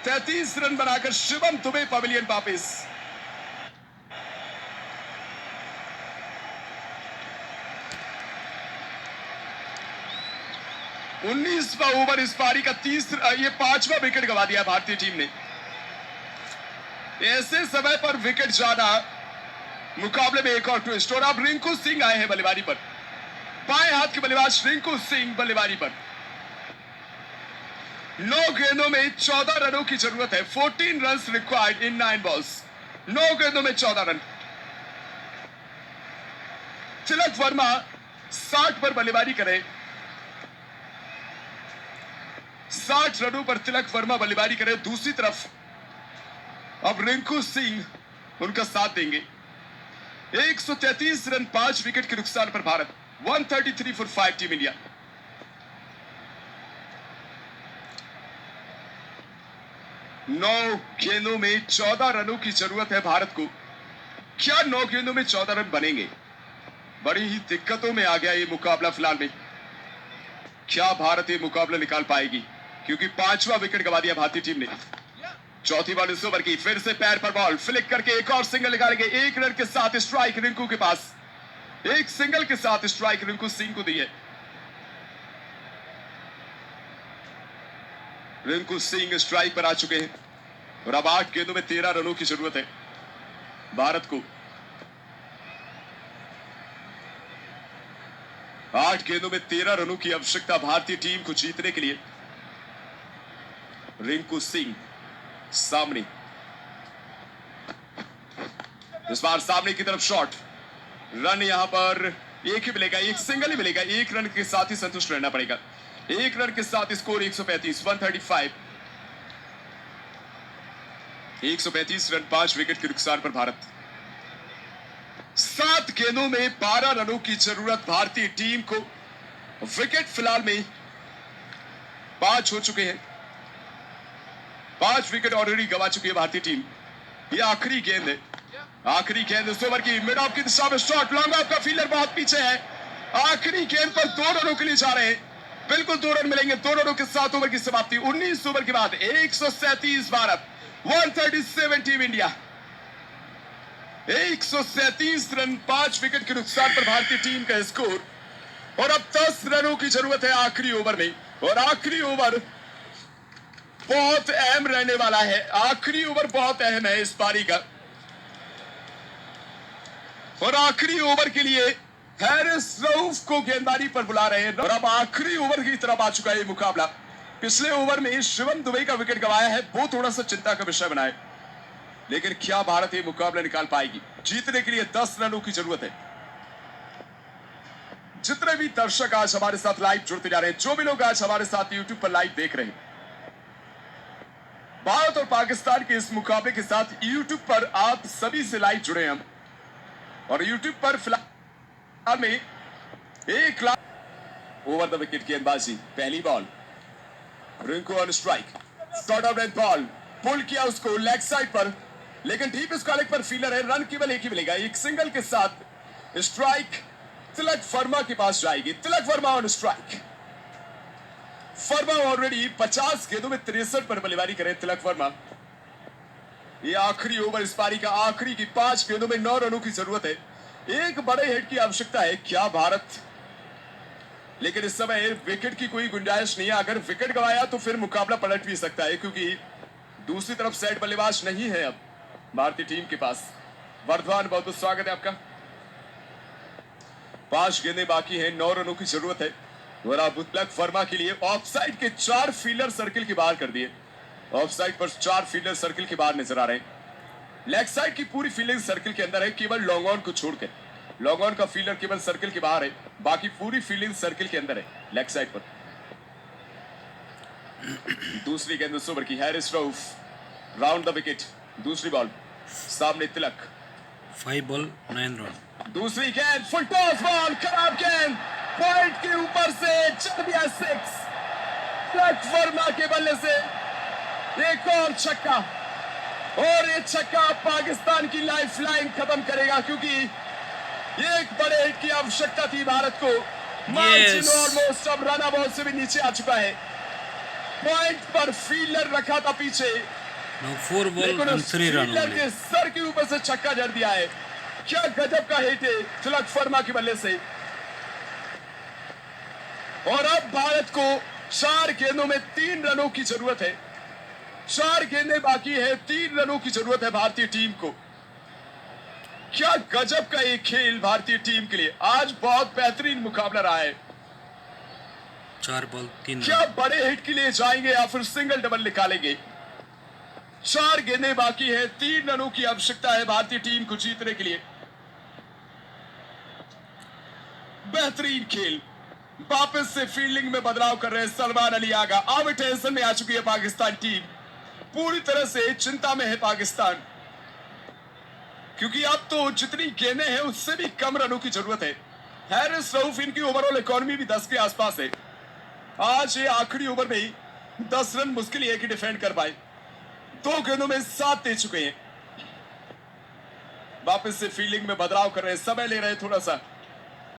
33 run बनाकर Shivam Dubey pavilion वापिस। उन्नीसवां over इस पारी का ये 5वां विकेट गवा दिया भारतीय टीम ने। ऐसे समय पर विकेट जाना मुकाबले में एक और ट्विस्ट। और अब रिंकू सिंह आए हैं बल्लेबाजी पर। बाएं हाथ के बल्लेबाज रिंकू सिंह बल्लेबाजी पर। 9 गेंदों में 14 रनों की जरूरत है। 14 रन्स रिक्वायर्ड इन 9 बॉल्स। 9 गेंदों में 14 रन। तिलक वर्मा 60 पर बल्लेबाजी करें। 60 रनों पर तिलक वर्मा बल्लेबाजी करें। दूसरी तरफ अब रिंकू सिंह उनका साथ देंगे। 133 रन 5 विकेट के नुकसान पर भारत। 133 for 5 team India. नौ गेंदों में 14 रनों की जरूरत है भारत को। क्या 9 गेंदों में 14 रन बनेंगे? बड़ी ही दिक्कतों में आ गया ये मुकाबला फिलहाल में। क्या भारत ये मुकाबला निकाल पाएगी? क्योंकि 5वां विकेट गवा दिया भारतीय टीम ने। चौथी बॉल इस ओवर की। फिर से पैर पर बॉल फ्लिक करके एक और सिंगल निकालेंगे। 1 रन के साथ स्ट्राइक रिंकू के पास। एक सिंगल के साथ स्ट्राइक रिंकू सिंह को दी है। रिंकू सिंह स्ट्राइक पर आ चुके हैं और अब 8 गेंदों में 13 रनों की जरूरत है भारत को। 8 गेंदों में 13 रनों की आवश्यकता भारतीय टीम को जीतने के लिए। रिंकू सिंह सामने, इस बार सामने की तरफ शॉट। रन यहां पर एक ही मिलेगा, एक सिंगल ही मिलेगा। 1 रन के साथ ही संतुष्ट रहना पड़ेगा। 1 रन के साथ स्कोर 135, 135। 135 रन 5 विकेट के नुकसान पर भारत। 7 गेंदों में 12 रनों की जरूरत भारतीय टीम को। विकेट फिलहाल में 5 हो चुके हैं। 5 विकेट ऑलरेडी गवा चुकी है भारतीय टीम। यह आखिरी गेंद है। आखिरी गेंद इस ओवर की। मिड ऑफ की दिशा में शॉट। लॉन्ग ऑफ का फील्डर बहुत पीछे है। आखिरी गेंद पर 2 रनों के लिए जा रहे हैं। बिल्कुल 2 रन मिलेंगे। 2 रनों के साथ ओवर की समाप्ति। 19 ओवर के बाद 137 Bharat, 137 team India. 137 run 5 wicket के नुकसान पर भारतीय टीम का स्कोर। और अब 10 रनों की जरूरत है आखिरी ओवर में। और आखिरी ओवर बहुत अहम रहने वाला है। आखिरी ओवर बहुत अहम है इस पारी का। और आखिरी ओवर के लिए हैरिस रऊफ को गेंदबाजी पर बुला रहे हैं। और अब आखिरी ओवर की तरफ आ चुका है ये मुकाबला। पिछले ओवर में शिवम दुबे का विकेट गवाया है, वो थोड़ा सा चिंता का विषय बना है। लेकिन क्या भारत ये मुकाबला निकाल पाएगी? जीतने के लिए 10 रनों की जरूरत है। जितने भी दर्शक आज हमारे साथ लाइव जुड़ते जा रहे हैं, जो भी लोग आज हमारे साथ यूट्यूब पर लाइव देख रहे हैं, भारत और पाकिस्तान के इस मुकाबले के साथ यूट्यूब पर आप सभी से लाइव जुड़े हम। और यूट्यूब पर फिलहाल में 1 लाख ओवर द विकेट गेंदबाजी। पहली ball, Rinku on strike, short of red ball, pull किया उसको लेग साइड पर, लेकिन डीप स्क्वायर पर फील्डर है। रन केवल एक ही मिलेगा। एक सिंगल के साथ स्ट्राइक तिलक वर्मा के पास जाएगी। Tilak Varma on strike. Varma already 50 गेंदों में 63 पर बल्लेबाजी करें तिलक वर्मा। ये आखिरी ओवर इस पारी का आखिरी की 5 गेंदों में 9 रनों की जरूरत है। एक बड़े हिट की आवश्यकता है क्या भारत? लेकिन इस समय विकेट की कोई गुंजाइश नहीं है। अगर विकेट गवाया तो फिर मुकाबला पलट भी सकता है, क्योंकि दूसरी तरफ सेट बल्लेबाज नहीं है अब भारतीय टीम के पास। वर्धमान, बहुत बहुत स्वागत है आपका। 5 गेंदें बाकी हैं, 9 रनों की जरूरत है। और अब तिलक वर्मा के लिए ऑफसाइड के 4 फील्डर सर्किल के बाहर कर दिए। ऑफसाइड पर 4 फील्डर सर्किल के बाहर नजर आ रहे हैं। लेग साइड की पूरी फील्डिंग सर्किल के अंदर है, केवल लॉन्ग ऑन को छोड़कर। लॉन्ग ऑन का फील्डर केवल सर्किल के बाहर है, बाकी पूरी फील्डिंग सर्किल के अंदर है लेग साइड पर। दूसरी गेंद उस ओवर की। Harris Rauf round the wicket. दूसरी बॉल, सामने तिलक। 5 बॉल 9 रन। दूसरी गेंद फुल टॉस बॉल, खराब गेंद, पॉइंट के ऊपर से चल दिया 6। तिलक वर्मा के बल्ले से एक और छक्का। और ये छक्का पाकिस्तान की लाइफलाइन खत्म करेगा, क्योंकि एक बड़े हिट की आवश्यकता थी भारत को। मार्जिन ऑलमोस्ट अब रन बॉल से भी नीचे आ चुका है। पॉइंट पर फील्डर रखा था पीछे, Now 4 ball लेकिन and उस 3 run फील्डर only. के सर के ऊपर से छक्का जड़ दिया है। क्या गजब का हिट है तिलक वर्मा के बल्ले से। और अब भारत को 4 गेंदों में 3 रनों की जरूरत है। 4 गेंदें बाकी है, 3 रनों की जरूरत है भारतीय टीम को। क्या गजब का एक खेल भारतीय टीम के लिए। आज बहुत बेहतरीन मुकाबला रहा है। 4 ball 3 क्या run. बड़े हिट के लिए जाएंगे या फिर सिंगल डबल निकालेंगे। 4 गेंदें बाकी है, 3 रनों की आवश्यकता है भारतीय टीम को जीतने के लिए। बेहतरीन खेल। वापस से फील्डिंग में बदलाव कर रहे हैं सलमान अली आगा। अब टेंशन में आ चुकी है पाकिस्तान टीम, पूरी तरह से चिंता में है पाकिस्तान, क्योंकि अब तो जितनी गेंदें हैं उससे भी कम रनों की जरूरत है। हैरिस रऊफ इनकी ओवरऑल इकोनॉमी भी 10 के आसपास है। आज ये आखिरी ओवर में ही 10 रन मुश्किल है कि डिफेंड कर पाए। 2 गेंदों में 7 दे चुके हैं। वापस से फील्डिंग में बदलाव कर रहे हैं, समय ले रहे हैं थोड़ा सा।